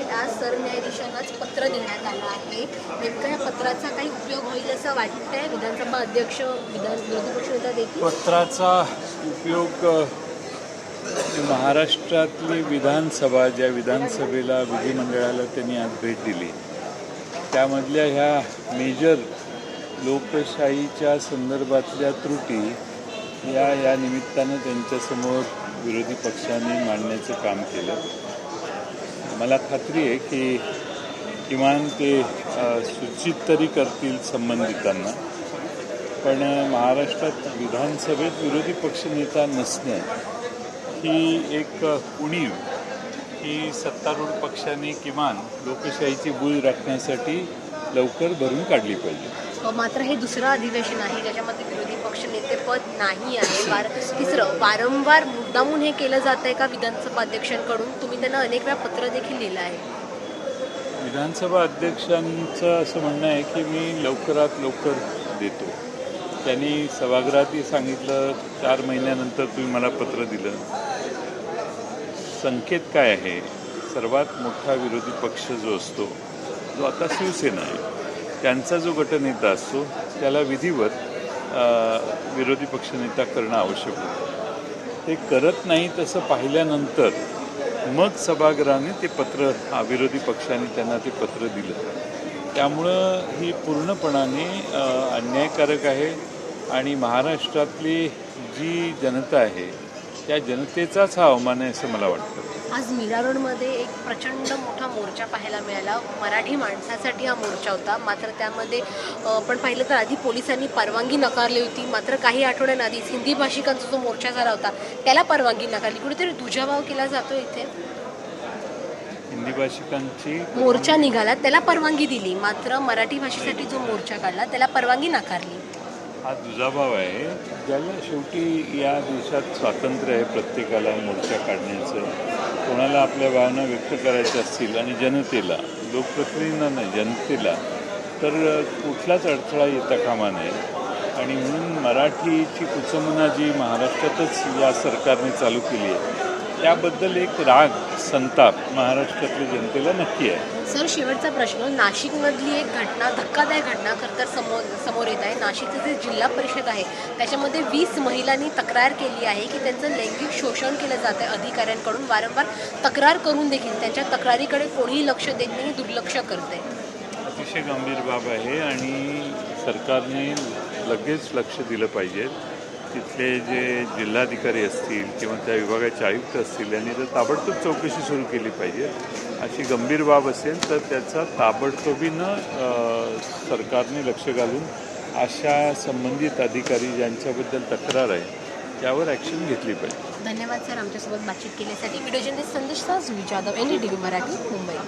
थेट आज सरन्यायाधीशांनाच पत्र देण्यात आलं आहे. नेमकं या पत्राचा काही उपयोग होईल असं वाटतंय? विधानसभा अध्यक्ष, विरोधी पक्षनेता देखील पत्राचा उपयोग महाराष्ट्रातली विधानसभा, ज्या विधानसभेला विधिमंडळाला त्यांनी आज भेट दिली, त्यामधल्या ह्या मेजर लोकशाहीच्या संदर्भातल्या त्रुटी या निमित्तानं त्यांच्यासमोर विरोधी पक्षांनी मांडण्याचं काम केलं. मला खात्री आहे की किमान ते सूचित तरी करतील संबंधितांना. पण महाराष्ट्रात विधानसभेत विरोधी पक्षनेता नसणं ही एक उणीव ही सत्तारूढ पक्षाने किमान लोकशाहीची बूळ राखण्यासाठी लवकर भरून काढली पाहिजे. मात्र हे दुसरं अधिवेशन आहे ज्याच्यामध्ये विरोधी पक्षनेतेपद नाही आहे. तिसरं वारंवार मुद्दामून हे केलं जात आहे का विधानसभा अध्यक्षांकडून? तुम्ही त्यांना अनेक वेळा पत्र देखील लिहिलं आहे. विधानसभा अध्यक्षांचं असं म्हणणं आहे की मी लवकरात लवकर देतो. त्यांनी सभागृहातही सांगितलं 4 महिन्यानंतर तुम्ही मला पत्र दिलं. संकेत काय आहे? सर्वात मोठा विरोधी पक्ष जो असतो, जो आता शिवसेना आहे, त्यांचा जो गटनेता असतो त्याला विधिवत विरोधी पक्षनेता करणं आवश्यक होतं. ते करत नाही तसं पाहिल्यानंतर मग सभागृहाने ते पत्र विरोधी पक्षाने त्यांना ते पत्र दिलं. त्यामुळं ही पूर्णपणाने अन्यायकारक आहे आणि महाराष्ट्रातली जी जनता आहे त्या जनतेचाच हा अवमान आहे असं मला वाटतं. आज मीरा रोडमध्ये एक प्रचंड मोठा मोर्चा पाहायला मिळाला. मराठी माणसासाठी हा मोर्चा होता. मात्र त्यामध्ये आपण पाहिलं तर आधी पोलिसांनी परवानगी नकारली होती. मात्र काही आठवड्यांआधीच हिंदी भाषिकांचा जो मोर्चा झाला होता त्याला परवानगी नकारली. कुठेतरी दुजाभाव केला जातो इथे. हिंदी भाषिकांची मोर्चा निघाला त्याला परवानगी दिली, मात्र मराठी भाषेसाठी जो मोर्चा काढला त्याला परवानगी नाकारली. हा दुजाभाव आहे. ज्याला शेवटी या देशात स्वातंत्र्य आहे प्रत्येकाला मोर्चा काढण्याचं. कोणाला आपल्या भावना व्यक्त करायच्या असतील आणि जनतेला, लोकप्रतिनिधींना नाही जनतेला, तर कुठलाच अडथळा येता कामा नये. आणि म्हणून मराठीची कुचमना जी महाराष्ट्रातच या सरकारने चालू केली आहे त्याबद्दल एक राग, संताप महाराष्ट्रातल्या जनतेला नक्की आहे. सर, शेवटचा प्रश्न. नाशिकमधली एक घटना, धक्कादायक घटना खरं तर समोर येत आहे. नाशिकचं जे जिल्हा परिषद आहे त्याच्यामध्ये 20 महिलांनी तक्रार केली आहे की त्यांचं लैंगिक शोषण केलं जात आहे अधिकाऱ्यांकडून. वारंवार तक्रार करून देखील त्यांच्या तक्रारीकडे कोणीही लक्ष देत नाही, दुर्लक्ष करते. अतिशय गंभीर बाब आहे आणि सरकारने लगेच लक्ष दिलं पाहिजे. तिथले जे जिल्हाधिकारी असतील किंवा त्या विभागाचे आयुक्त असतील यांनी जर ताबडतोब चौकशी सुरू केली पाहिजे. अशी गंभीर बाब असेल तर त्याचा ताबडतोबीनं सरकारने लक्ष घालून अशा संबंधित अधिकारी ज्यांच्याबद्दल तक्रार आहे त्यावर ॲक्शन घेतली पाहिजे. धन्यवाद सर आमच्यासोबत बातचीत केल्यासाठी. व्हिडिओ जर्नलिस्ट संदेश जुई जाधव, NDTV मराठी, मुंबई.